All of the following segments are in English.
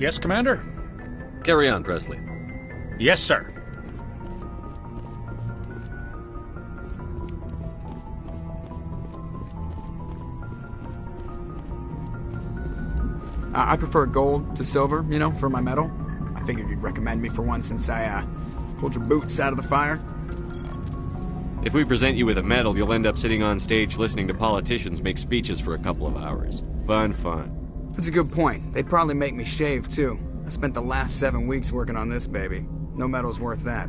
Yes, Commander? Carry on, Presley. Yes, sir. I prefer gold to silver, you know, for my medal. I figured you'd recommend me for one since I, pulled your boots out of the fire. If we present you with a medal, you'll end up sitting on stage listening to politicians make speeches for a couple of hours. Fun. That's a good point. They'd probably make me shave, too. I spent the last 7 weeks working on this baby. No medal's worth that.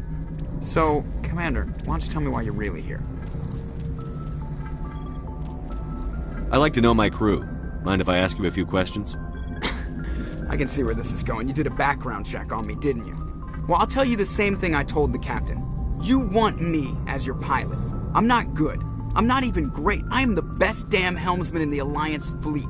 So, Commander, why don't you tell me why you're really here? I like to know my crew. Mind if I ask you a few questions? I can see where this is going. You did a background check on me, didn't you? Well, I'll tell you the same thing I told the captain. You want me as your pilot. I'm not good. I'm not even great. I am the best damn helmsman in the Alliance fleet.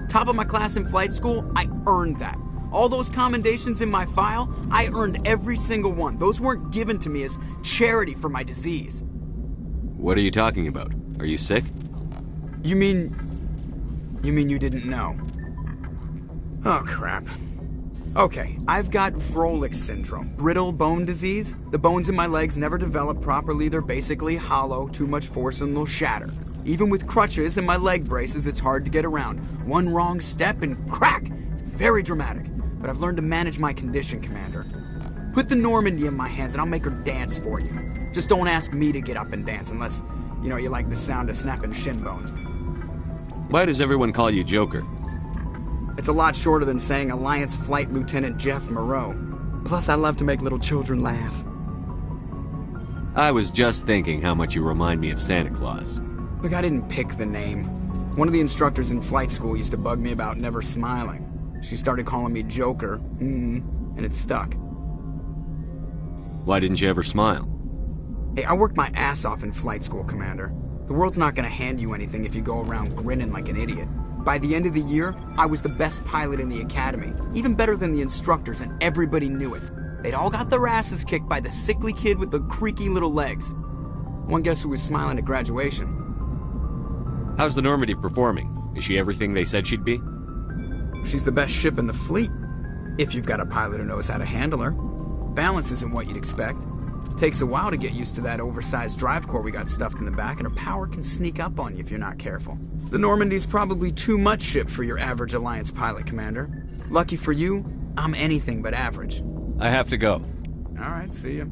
Top of my class in flight school, I earned that. All those commendations in my file, I earned every single one. Those weren't given to me as charity for my disease. What are you talking about? Are you sick? You mean you didn't know? Oh, crap. Okay, I've got Froelich syndrome, brittle bone disease. The bones in my legs never develop properly. They're basically hollow, too much force and they'll shatter. Even with crutches and my leg braces, it's hard to get around. One wrong step and crack! It's very dramatic. But I've learned to manage my condition, Commander. Put the Normandy in my hands and I'll make her dance for you. Just don't ask me to get up and dance unless, you know, you like the sound of snapping shin bones. Why does everyone call you Joker? It's a lot shorter than saying Alliance Flight Lieutenant Jeff Moreau. Plus, I love to make little children laugh. I was just thinking how much you remind me of Santa Claus. Look, I didn't pick the name. One of the instructors in flight school used to bug me about never smiling. She started calling me Joker, and it stuck. Why didn't you ever smile? Hey, I worked my ass off in flight school, Commander. The world's not gonna hand you anything if you go around grinning like an idiot. By the end of the year, I was the best pilot in the academy, even better than the instructors, and everybody knew it. They'd all got their asses kicked by the sickly kid with the creaky little legs. One guess who was smiling at graduation? How's the Normandy performing? Is she everything they said she'd be? She's the best ship in the fleet, if you've got a pilot who knows how to handle her. Balance isn't what you'd expect. Takes a while to get used to that oversized drive core we got stuffed in the back, and her power can sneak up on you if you're not careful. The Normandy's probably too much ship for your average Alliance pilot, Commander. Lucky for you, I'm anything but average. I have to go. All right, see ya.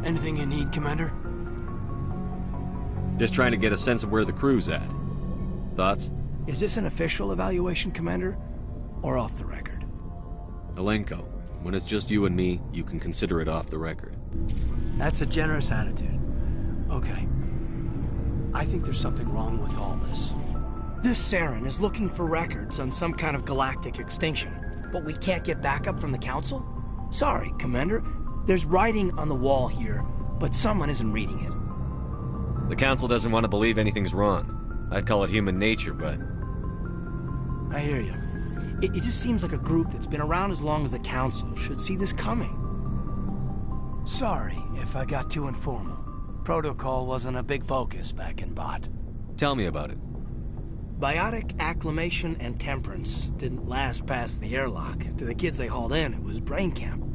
Anything you need, Commander? Just trying to get a sense of where the crew's at. Thoughts? Is this an official evaluation, Commander? Or off the record? Alenko, when it's just you and me, you can consider it off the record. That's a generous attitude. Okay. I think there's something wrong with all this. This Saren is looking for records on some kind of galactic extinction, but we can't get backup from the Council? Sorry, Commander. There's writing on the wall here, but someone isn't reading it. The Council doesn't want to believe anything's wrong. I'd call it human nature, but... I hear you. It just seems like a group that's been around as long as the Council should see this coming. Sorry if I got too informal. Protocol wasn't a big focus back in Bot. Tell me about it. Biotic acclimation and temperance didn't last past the airlock. To the kids they hauled in, it was brain camp.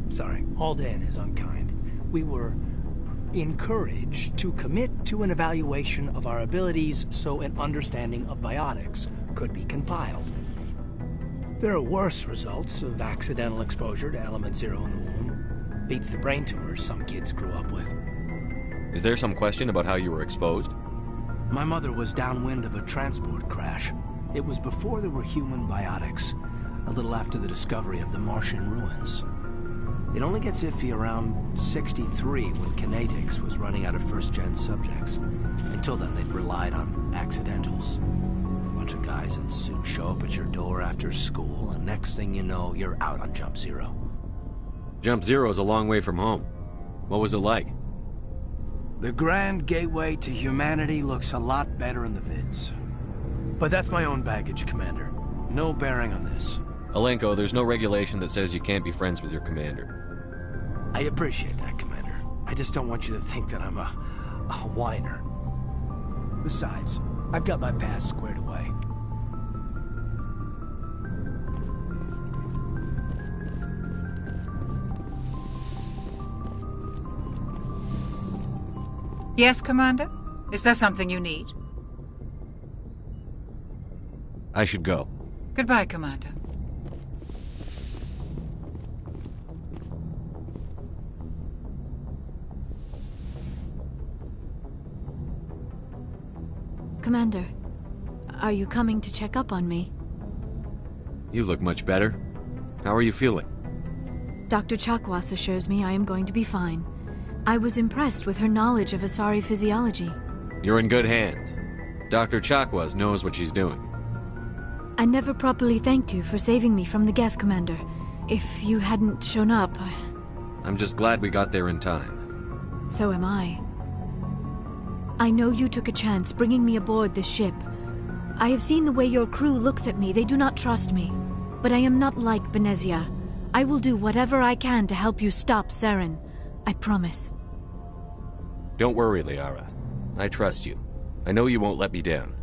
Sorry, hauled in is unkind. We were encouraged to commit to an evaluation of our abilities so an understanding of biotics could be compiled. There are worse results of accidental exposure to element 0 in the womb. Beats the brain tumors some kids grew up with. Is there some question about how you were exposed? My mother was downwind of a transport crash. It was before there were human biotics, a little after the discovery of the Martian ruins. It only gets iffy around 63 when Kinetics was running out of first-gen subjects. Until then, they'd relied on accidentals. A bunch of guys in suits show up at your door after school, and next thing you know, you're out on Jump Zero. Jump Zero's a long way from home. What was it like? The grand gateway to humanity looks a lot better in the vids. But that's my own baggage, Commander. No bearing on this. Alenko, there's no regulation that says you can't be friends with your commander. I appreciate that, Commander. I just don't want you to think that I'm a whiner. Besides, I've got my past squared away. Yes, Commander? Is there something you need? I should go. Goodbye, Commander. Commander, are you coming to check up on me? You look much better. How are you feeling? Dr. Chakwas assures me I am going to be fine. I was impressed with her knowledge of Asari physiology. You're in good hands. Dr. Chakwas knows what she's doing. I never properly thanked you for saving me from the Geth, Commander. If you hadn't shown up, I'm just glad we got there in time. so am I. I know you took a chance bringing me aboard this ship. I have seen the way your crew looks at me. They do not trust me. But I am not like Benezia. I will do whatever I can to help you stop Saren. I promise. Don't worry, Liara. I trust you. I know you won't let me down.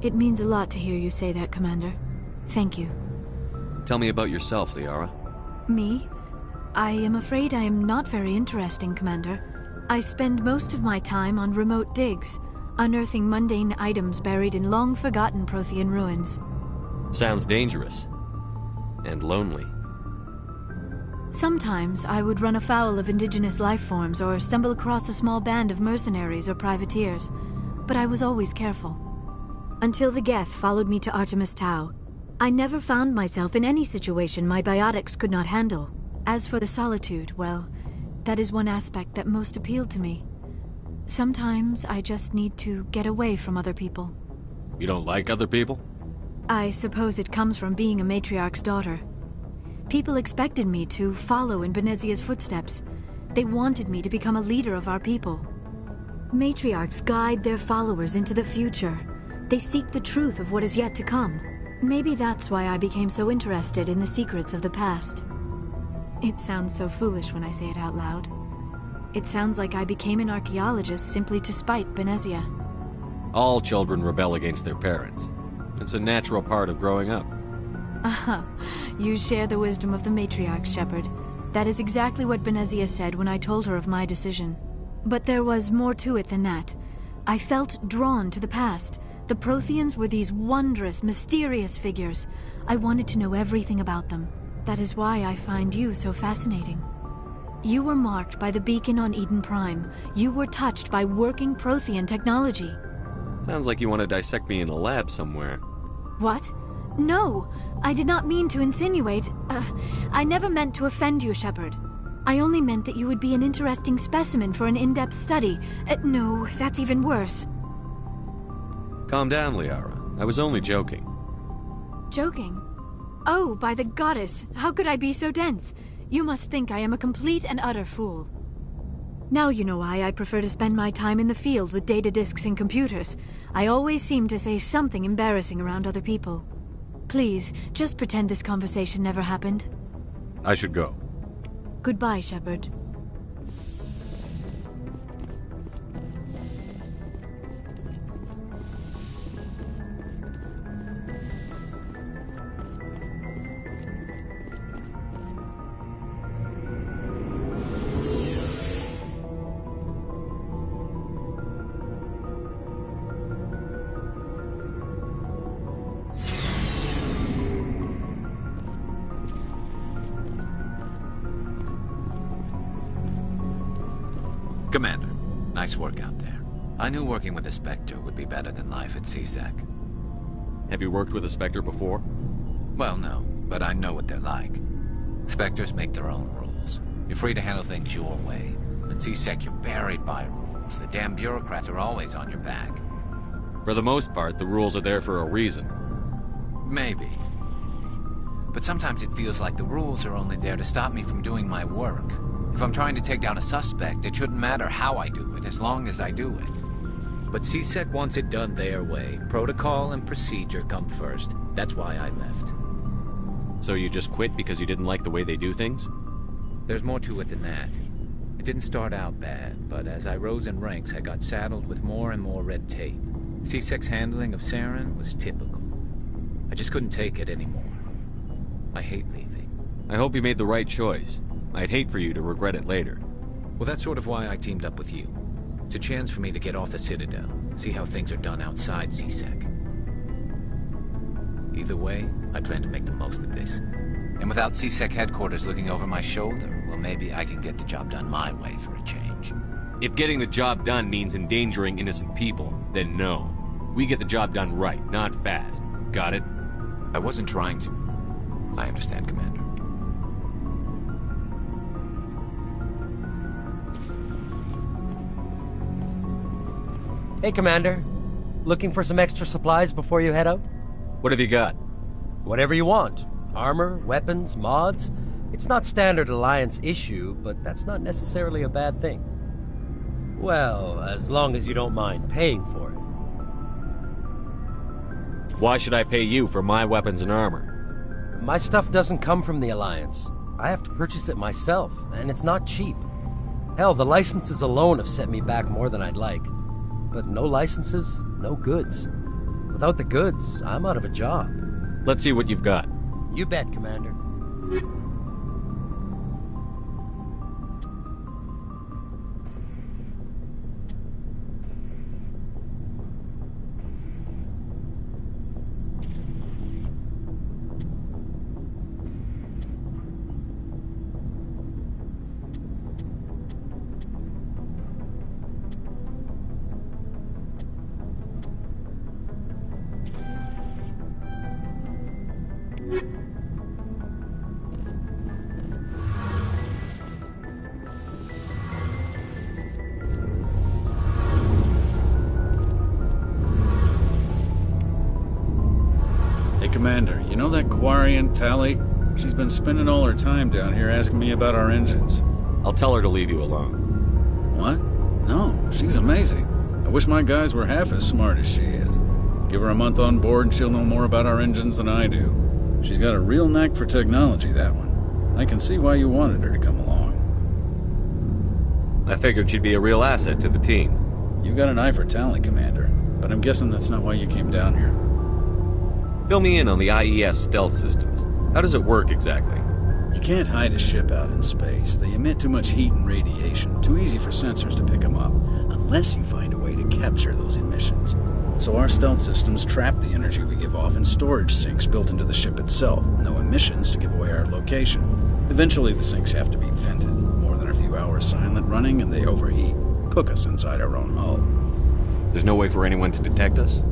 It means a lot to hear you say that, Commander. Thank you. Tell me about yourself, Liara. Me? I am afraid I am not very interesting, Commander. I spend most of my time on remote digs, unearthing mundane items buried in long-forgotten Prothean ruins. Sounds dangerous. And lonely. Sometimes I would run afoul of indigenous life forms or stumble across a small band of mercenaries or privateers, but I was always careful. Until the Geth followed me to Artemis Tau, I never found myself in any situation my biotics could not handle. As for the solitude, well, that is one aspect that most appealed to me. Sometimes I just need to get away from other people. You don't like other people? I suppose it comes from being a matriarch's daughter. People expected me to follow in Benezia's footsteps. They wanted me to become a leader of our people. Matriarchs guide their followers into the future. They seek the truth of what is yet to come. Maybe that's why I became so interested in the secrets of the past. It sounds so foolish when I say it out loud. It sounds like I became an archaeologist simply to spite Benezia. All children rebel against their parents. It's a natural part of growing up. Aha, you share the wisdom of the matriarch, Shepard. That is exactly what Benezia said when I told her of my decision. But there was more to it than that. I felt drawn to the past. The Protheans were these wondrous, mysterious figures. I wanted to know everything about them. That is why I find you so fascinating. You were marked by the beacon on Eden Prime. You were touched by working Prothean technology. Sounds like you want to dissect me in a lab somewhere. What? No! I did not mean to insinuate. I never meant to offend you, Shepard. I only meant that you would be an interesting specimen for an in-depth study. No, that's even worse. Calm down, Liara. I was only joking. Joking? Oh, by the goddess, how could I be so dense? You must think I am a complete and utter fool. Now you know why I prefer to spend my time in the field with data disks and computers. I always seem to say something embarrassing around other people. Please, just pretend this conversation never happened. I should go. Goodbye, Shepard. Commander, nice work out there. I knew working with a Spectre would be better than life at CSEC. Have you worked with a Spectre before? Well, no, but I know what they're like. Spectres make their own rules. You're free to handle things your way. At C-Sec, you're buried by rules. The damn bureaucrats are always on your back. For the most part, the rules are there for a reason. Maybe. But sometimes it feels like the rules are only there to stop me from doing my work. If I'm trying to take down a suspect, it shouldn't matter how I do it, as long as I do it. But C-Sec wants it done their way. Protocol and procedure come first. That's why I left. So you just quit because you didn't like the way they do things? There's more to it than that. It didn't start out bad, but as I rose in ranks, I got saddled with more and more red tape. C-Sec's handling of Saren was typical. I just couldn't take it anymore. I hate leaving. I hope you made the right choice. I'd hate for you to regret it later. Well, that's sort of why I teamed up with you. It's a chance for me to get off the Citadel, see how things are done outside C-Sec. Either way, I plan to make the most of this. And without C-Sec headquarters looking over my shoulder, well, maybe I can get the job done my way for a change. If getting the job done means endangering innocent people, then no. We get the job done right, not fast. Got it? I wasn't trying to. I understand, Commander. Hey, Commander. Looking for some extra supplies before you head out? What have you got? Whatever you want. Armor, weapons, mods. It's not standard Alliance issue, but that's not necessarily a bad thing. Well, as long as you don't mind paying for it. Why should I pay you for my weapons and armor? My stuff doesn't come from the Alliance. I have to purchase it myself, and it's not cheap. Hell, the licenses alone have set me back more than I'd like. But no licenses, no goods. Without the goods, I'm out of a job. Let's see what you've got. You bet, Commander. Commander, you know that Quarian, Tally? She's been spending all her time down here asking me about our engines. I'll tell her to leave you alone. What? No, she's amazing. I wish my guys were half as smart as she is. Give her a month on board and she'll know more about our engines than I do. She's got a real knack for technology, that one. I can see why you wanted her to come along. I figured she'd be a real asset to the team. You got an eye for Tally, Commander, but I'm guessing that's not why you came down here. Fill me in on the IES stealth systems. How does it work exactly? You can't hide a ship out in space. They emit too much heat and radiation. Too easy for sensors to pick them up, unless you find a way to capture those emissions. So our stealth systems trap the energy we give off in storage sinks built into the ship itself. No emissions to give away our location. Eventually the sinks have to be vented. More than a few hours silent running and they overheat. Cook us inside our own hull. There's no way for anyone to detect us?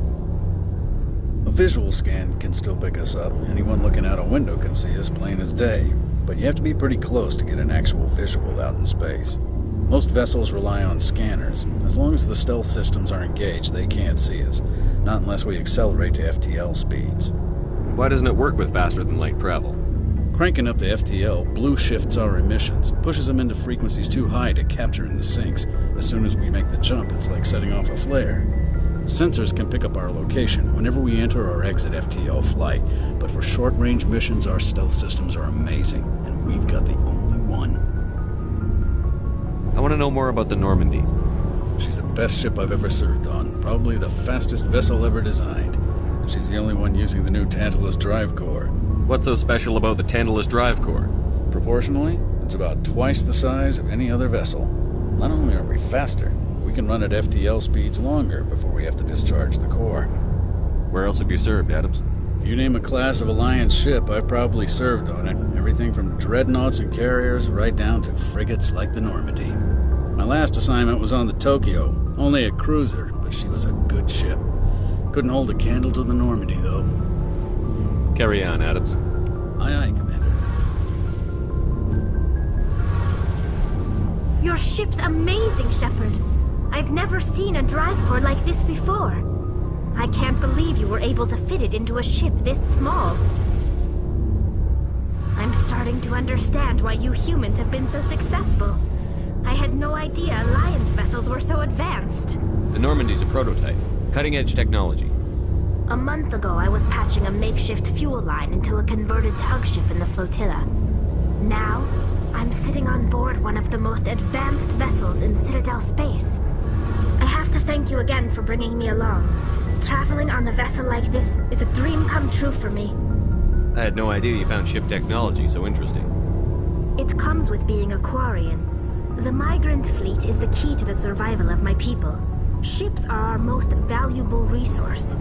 A visual scan can still pick us up. Anyone looking out a window can see us plain as day. But you have to be pretty close to get an actual visual out in space. Most vessels rely on scanners. As long as the stealth systems are engaged, they can't see us. Not unless we accelerate to FTL speeds. Why doesn't it work with faster-than-light travel? Cranking up to FTL blue shifts our emissions, pushes them into frequencies too high to capture in the sinks. As soon as we make the jump, it's like setting off a flare. Sensors can pick up our location whenever we enter or exit FTL flight, but for short-range missions, our stealth systems are amazing, and we've got the only one. I want to know more about the Normandy. She's the best ship I've ever served on, probably the fastest vessel ever designed. And she's the only one using the new Tantalus drive core. What's so special about the Tantalus drive core? Proportionally, it's about twice the size of any other vessel. Not only are we faster, we can run at FTL speeds longer before we have to discharge the core. Where else have you served, Adams? If you name a class of Alliance ship, I've probably served on it. Everything from dreadnoughts and carriers right down to frigates like the Normandy. My last assignment was on the Tokyo, only a cruiser, but she was a good ship. Couldn't hold a candle to the Normandy, though. Carry on, Adams. Aye, aye, Commander. Your ship's amazing, Shepard. I've never seen a drive core like this before. I can't believe you were able to fit it into a ship this small. I'm starting to understand why you humans have been so successful. I had no idea Alliance vessels were so advanced. The Normandy's a prototype. Cutting-edge technology. A month ago, I was patching a makeshift fuel line into a converted tug ship in the flotilla. Now, I'm sitting on board one of the most advanced vessels in Citadel space. I have to thank you again for bringing me along. Traveling on a vessel like this is a dream come true for me. I had no idea you found ship technology so interesting. It comes with being a Quarian. The migrant fleet is the key to the survival of my people. Ships are our most valuable resource.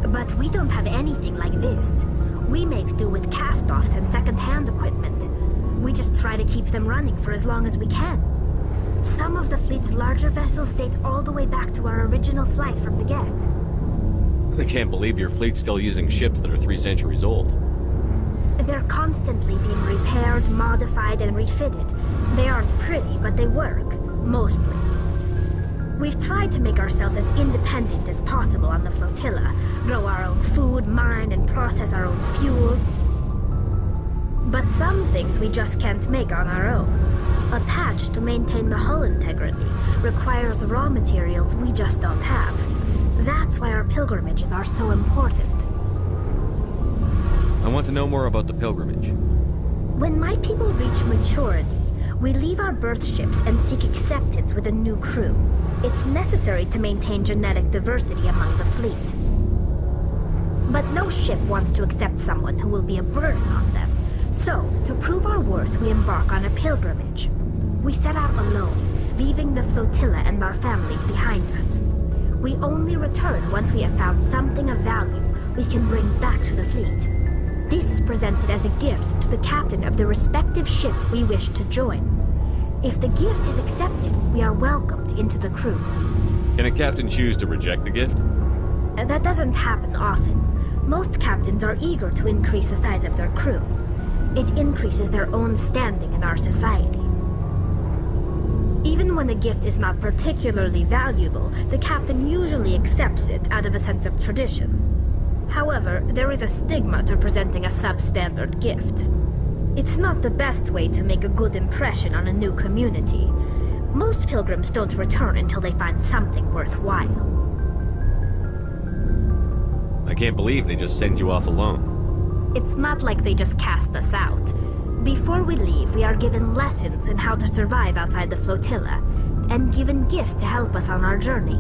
But we don't have anything like this. We make do with cast-offs and second-hand equipment. We just try to keep them running for as long as we can. Some of the fleet's larger vessels date all the way back to our original flight from the Geth. I can't believe your fleet's still using ships that are 3 centuries old. They're constantly being repaired, modified, and refitted. They aren't pretty, but they work. Mostly. We've tried to make ourselves as independent as possible on the flotilla. Grow our own food, mine, and process our own fuel. But some things we just can't make on our own. A patch to maintain the hull integrity requires raw materials we just don't have. That's why our pilgrimages are so important. I want to know more about the pilgrimage. When my people reach maturity, we leave our birth ships and seek acceptance with a new crew. It's necessary to maintain genetic diversity among the fleet. But no ship wants to accept someone who will be a burden on them. So, to prove our worth, we embark on a pilgrimage. We set out alone, leaving the flotilla and our families behind us. We only return once we have found something of value we can bring back to the fleet. This is presented as a gift to the captain of the respective ship we wish to join. If the gift is accepted, we are welcomed into the crew. Can a captain choose to reject the gift? That doesn't happen often. Most captains are eager to increase the size of their crew. It increases their own standing in our society. Even when the gift is not particularly valuable, the captain usually accepts it out of a sense of tradition. However, there is a stigma to presenting a substandard gift. It's not the best way to make a good impression on a new community. Most pilgrims don't return until they find something worthwhile. I can't believe they just send you off alone. It's not like they just cast us out. Before we leave, we are given lessons in how to survive outside the flotilla, and given gifts to help us on our journey.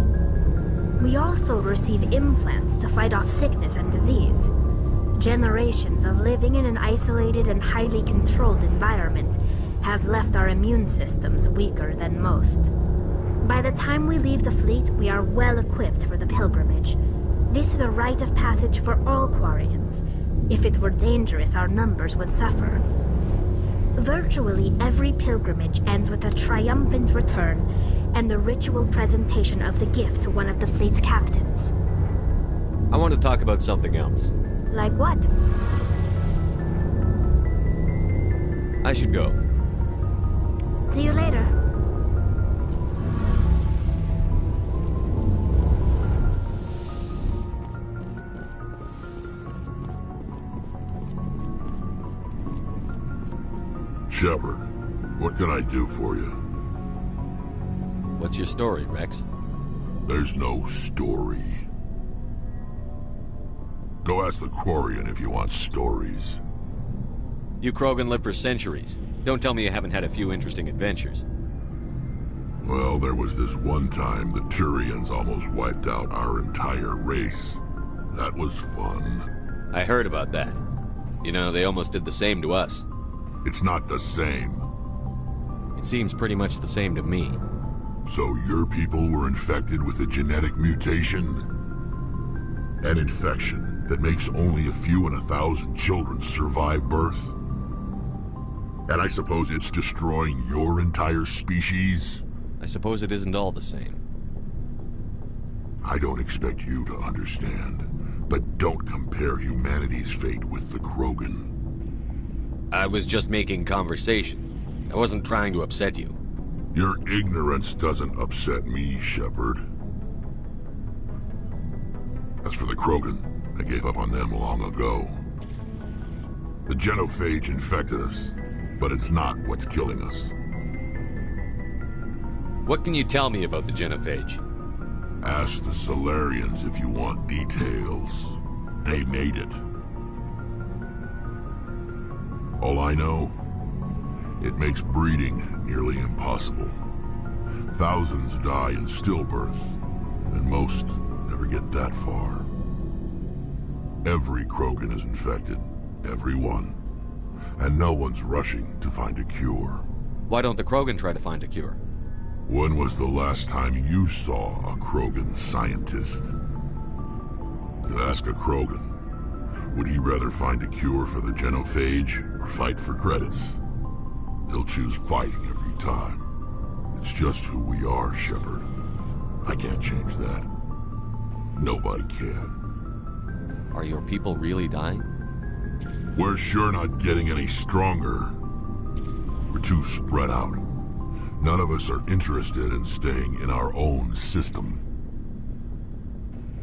We also receive implants to fight off sickness and disease. Generations of living in an isolated and highly controlled environment have left our immune systems weaker than most. By the time we leave the fleet, we are well equipped for the pilgrimage. This is a rite of passage for all Quarians. If it were dangerous, our numbers would suffer. Virtually every pilgrimage ends with a triumphant return and the ritual presentation of the gift to one of the fleet's captains. I want to talk about something else. Like what? I should go. See you later. Shepard, what can I do for you? What's your story, Rex? There's no story. Go ask the Quarian if you want stories. You Krogan live for centuries. Don't tell me you haven't had a few interesting adventures. Well, there was this one time the Turians almost wiped out our entire race. That was fun. I heard about that. You know, they almost did the same to us. It's not the same. It seems pretty much the same to me. So your people were infected with a genetic mutation? An infection that makes only a few in 1,000 children survive birth? And I suppose it's destroying your entire species? I suppose it isn't all the same. I don't expect you to understand, but don't compare humanity's fate with the Krogan. I was just making conversation. I wasn't trying to upset you. Your ignorance doesn't upset me, Shepard. As for the Krogan, I gave up on them long ago. The genophage infected us, but it's not what's killing us. What can you tell me about the genophage? Ask the Solarians if you want details. They made it. All I know, it makes breeding nearly impossible. Thousands die in stillbirth, and most never get that far. Every Krogan is infected. Every one. And no one's rushing to find a cure. Why don't the Krogan try to find a cure? When was the last time you saw a Krogan scientist? To ask a Krogan, would he rather find a cure for the genophage or fight for credits? He'll choose fighting every time. It's just who we are, Shepard. I can't change that. Nobody can. Are your people really dying? We're sure not getting any stronger. We're too spread out. None of us are interested in staying in our own system.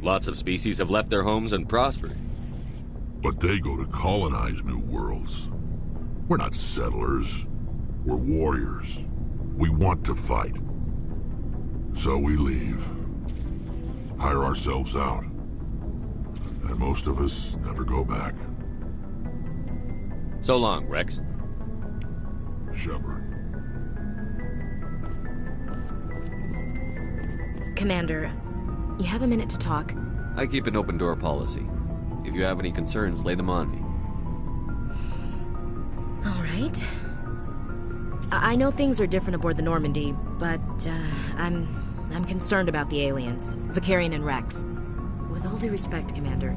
Lots of species have left their homes and prospered. But they go to colonize new worlds. We're not settlers. We're warriors. We want to fight. So we leave. Hire ourselves out. And most of us never go back. So long, Rex. Shepard. Commander, you have a minute to talk? I keep an open door policy. If you have any concerns, lay them on me. All right. I know things are different aboard the Normandy, but I'm concerned about the aliens, Vicarian and Rex. With all due respect, Commander,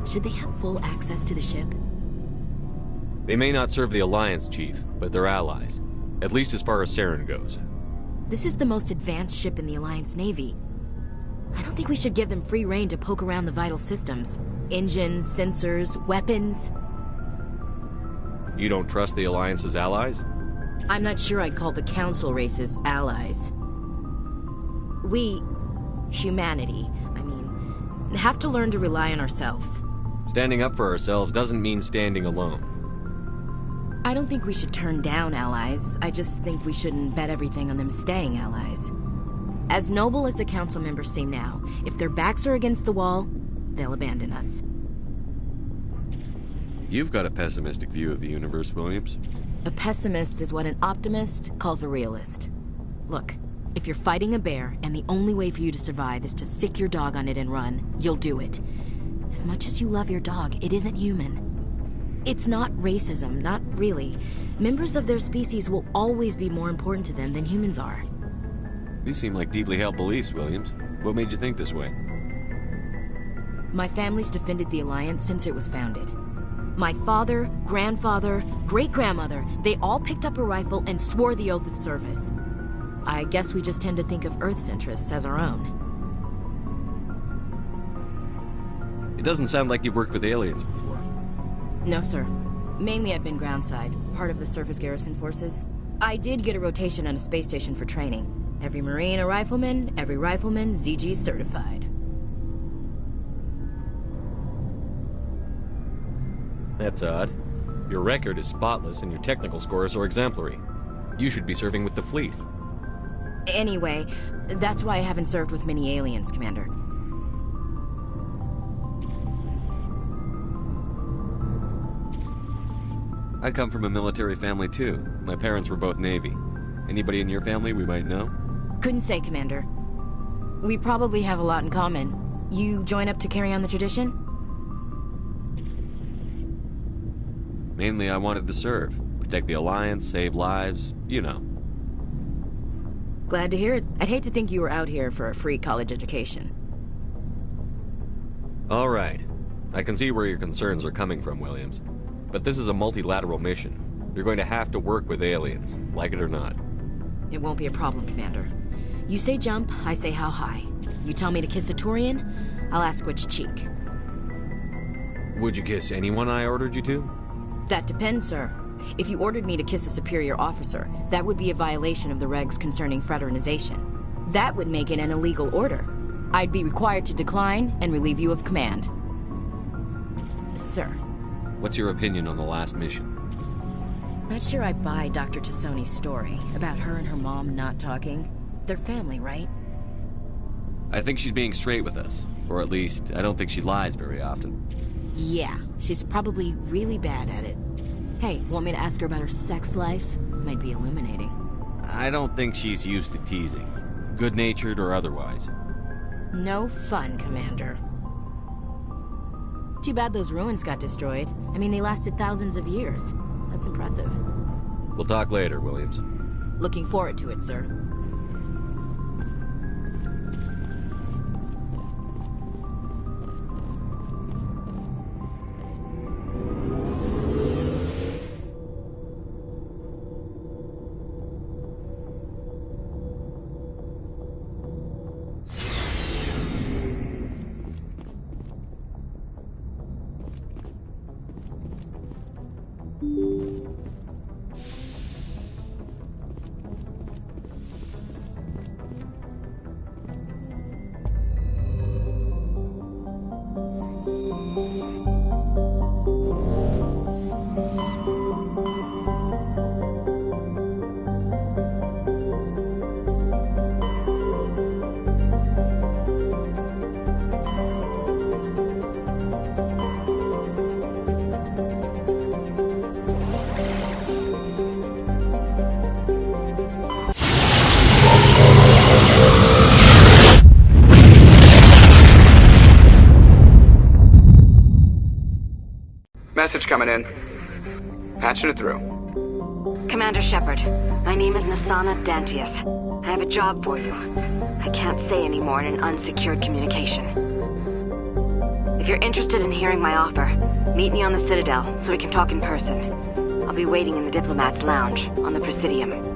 should they have full access to the ship? They may not serve the Alliance, Chief, but they're allies. At least as far as Saren goes. This is the most advanced ship in the Alliance Navy. I don't think we should give them free rein to poke around the vital systems. Engines, sensors, weapons. You don't trust the Alliance's allies? I'm not sure I'd call the Council races allies. We, humanity, have to learn to rely on ourselves. Standing up for ourselves doesn't mean standing alone. I don't think we should turn down allies. I just think we shouldn't bet everything on them staying allies. As noble as the Council members seem now, if their backs are against the wall, they'll abandon us. You've got a pessimistic view of the universe, Williams. A pessimist is what an optimist calls a realist. Look, if you're fighting a bear and the only way for you to survive is to sick your dog on it and run, you'll do it. As much as you love your dog, it isn't human. It's not racism, not really. Members of their species will always be more important to them than humans are. These seem like deeply held beliefs, Williams. What made you think this way? My family's defended the Alliance since it was founded. My father, grandfather, great-grandmother, they all picked up a rifle and swore the oath of service. I guess we just tend to think of Earth's interests as our own. It doesn't sound like you've worked with aliens before. No, sir. Mainly I've been groundside, part of the surface garrison forces. I did get a rotation on a space station for training. Every Marine a rifleman, every rifleman ZG certified. That's odd. Your record is spotless and your technical scores are exemplary. You should be serving with the fleet. Anyway, that's why I haven't served with many aliens, Commander. I come from a military family too. My parents were both Navy. Anybody in your family we might know? Couldn't say, Commander. We probably have a lot in common. You join up to carry on the tradition? Mainly I wanted to serve. Protect the Alliance, save lives, you know. Glad to hear it. I'd hate to think you were out here for a free college education. All right. I can see where your concerns are coming from, Williams. But this is a multilateral mission. You're going to have to work with aliens, like it or not. It won't be a problem, Commander. You say jump, I say how high. You tell me to kiss a Turian, I'll ask which cheek. Would you kiss anyone I ordered you to? That depends, sir. If you ordered me to kiss a superior officer, that would be a violation of the regs concerning fraternization. That would make it an illegal order. I'd be required to decline and relieve you of command. Sir. What's your opinion on the last mission? Not sure I buy Dr. Tassoni's story about her and her mom not talking. They're family, right? I think she's being straight with us. Or at least, I don't think she lies very often. Yeah, she's probably really bad at it. Hey, want me to ask her about her sex life? Might be illuminating. I don't think she's used to teasing. Good-natured or otherwise. No fun, Commander. Too bad those ruins got destroyed. I mean, they lasted thousands of years. That's impressive. We'll talk later, Williams. Looking forward to it, sir. Message coming in. Patching it through. Commander Shepard, my name is Nasana Dantius. I have a job for you. I can't say any more in an unsecured communication. If you're interested in hearing my offer, meet me on the Citadel so we can talk in person. I'll be waiting in the Diplomat's Lounge on the Presidium.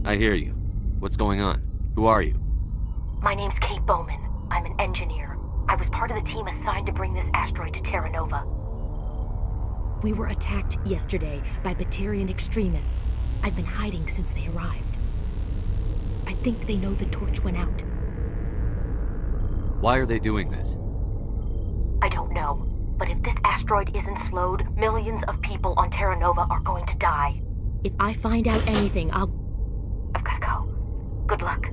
I hear you. What's going on? Who are you? My name's Kate Bowman. I'm an engineer. I was part of the team assigned to bring this asteroid to Terra Nova. We were attacked yesterday by Batarian extremists. I've been hiding since they arrived. I think they know the torch went out. Why are they doing this? I don't know. But if this asteroid isn't slowed, millions of people on Terra Nova are going to die. If I find out anything, I've gotta go. Good luck.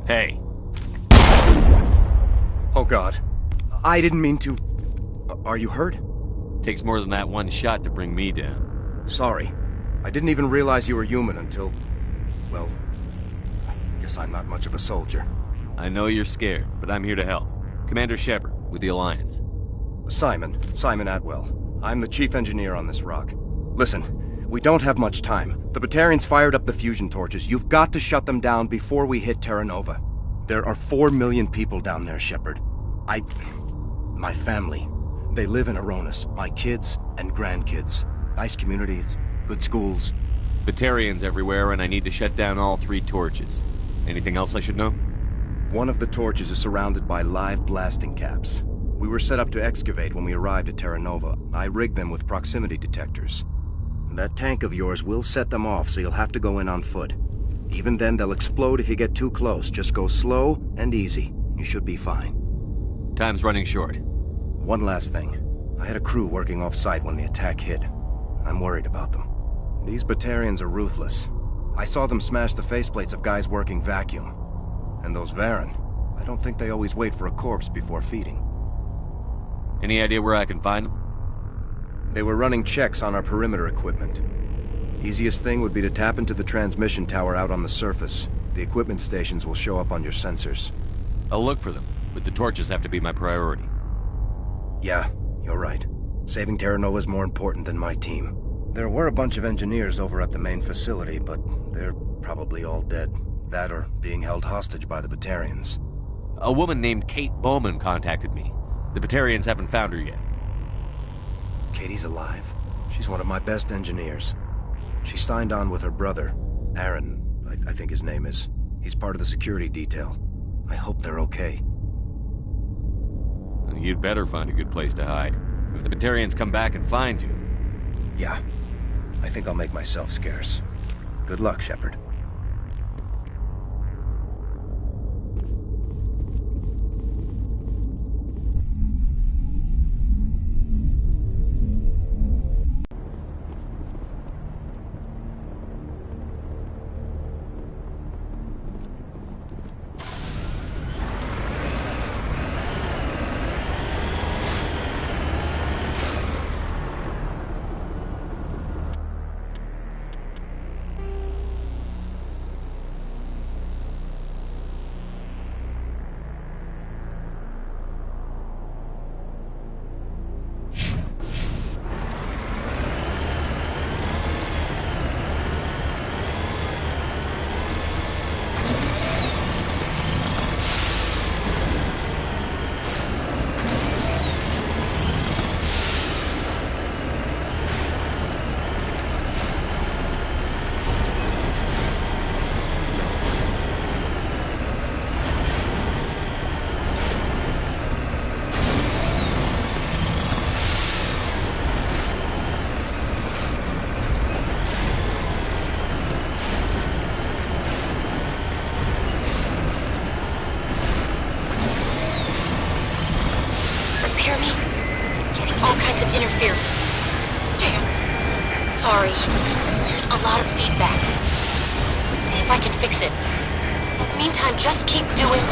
Hey. Oh God. I didn't mean to... Are you hurt? Takes more than that one shot to bring me down. Sorry. I didn't even realize you were human until... Well... Guess I'm not much of a soldier. I know you're scared, but I'm here to help. Commander Shepard, with the Alliance. Simon Atwell. I'm the chief engineer on this rock. Listen, we don't have much time. The Batarians fired up the fusion torches. You've got to shut them down before we hit Terra Nova. There are 4 million people down there, Shepard. My family. They live in Aronis. My kids and grandkids. Nice communities, good schools. Batarians everywhere, and I need to shut down all 3 torches. Anything else I should know? One of the torches is surrounded by live blasting caps. We were set up to excavate when we arrived at Terra Nova. I rigged them with proximity detectors. That tank of yours will set them off, so you'll have to go in on foot. Even then, they'll explode if you get too close. Just go slow and easy. You should be fine. Time's running short. One last thing. I had a crew working off-site when the attack hit. I'm worried about them. These Batarians are ruthless. I saw them smash the faceplates of guys working vacuum. And those Varen, I don't think they always wait for a corpse before feeding. Any idea where I can find them? They were running checks on our perimeter equipment. Easiest thing would be to tap into the transmission tower out on the surface. The equipment stations will show up on your sensors. I'll look for them, but the torches have to be my priority. Yeah, you're right. Saving Terra Nova is more important than my team. There were a bunch of engineers over at the main facility, but they're probably all dead. That or being held hostage by the Batarians. A woman named Kate Bowman contacted me. The Batarians haven't found her yet. Katie's alive. She's one of my best engineers. She signed on with her brother, Aaron, I think his name is. He's part of the security detail. I hope they're okay. You'd better find a good place to hide. If the Batarians come back and find you... Yeah. I think I'll make myself scarce. Good luck, Shepard. interference. Damn. Sorry. There's a lot of feedback. See if I can fix it. In the meantime, just keep doing...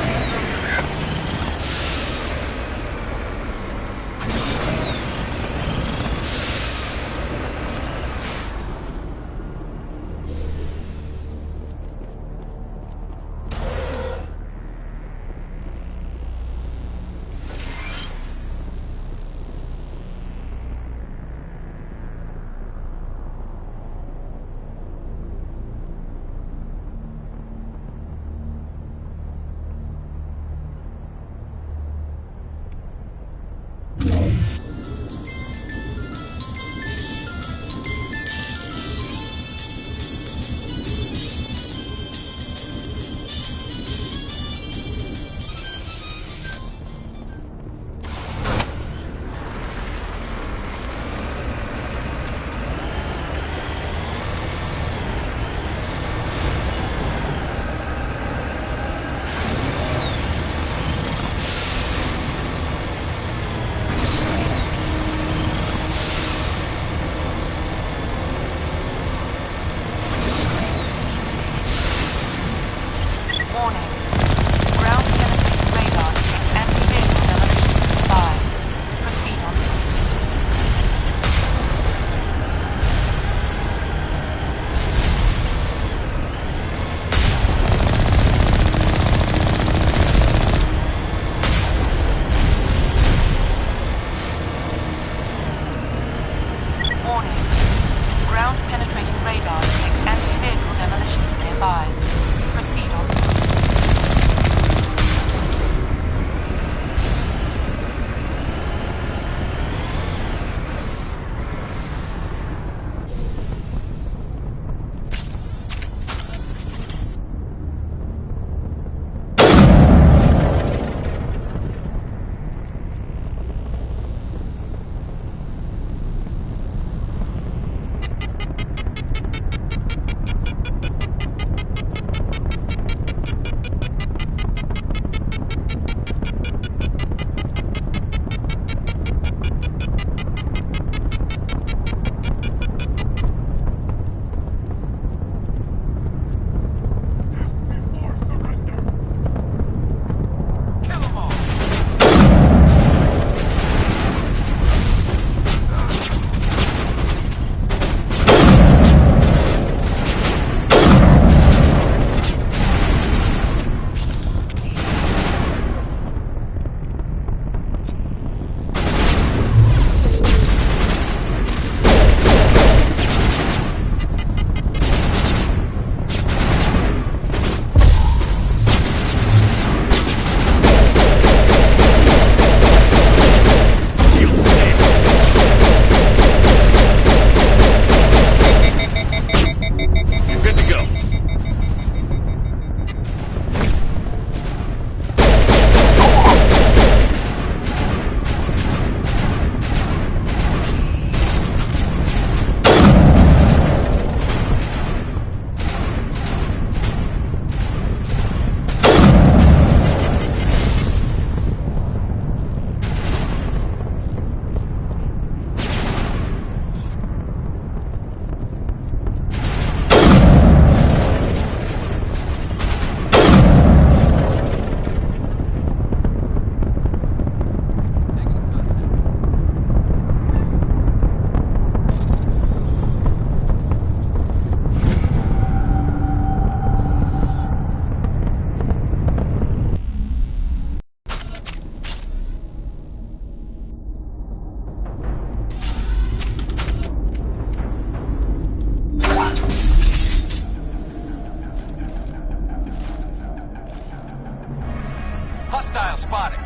Hostile spotted.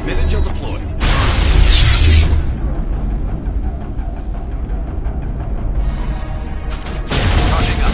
Manager deployed. Charging up.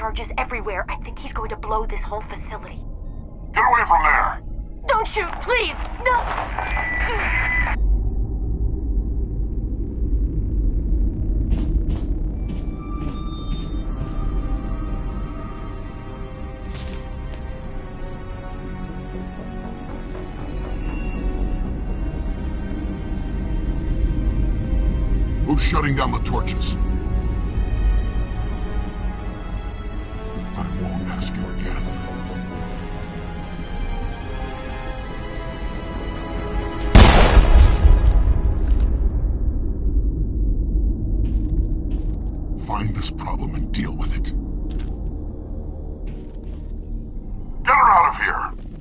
charges everywhere. I think he's going to blow this whole facility. Get away from there! Don't shoot, please! No! Who's shutting down the torches? I won't ask you again. Find this problem and deal with it. Get her out of here!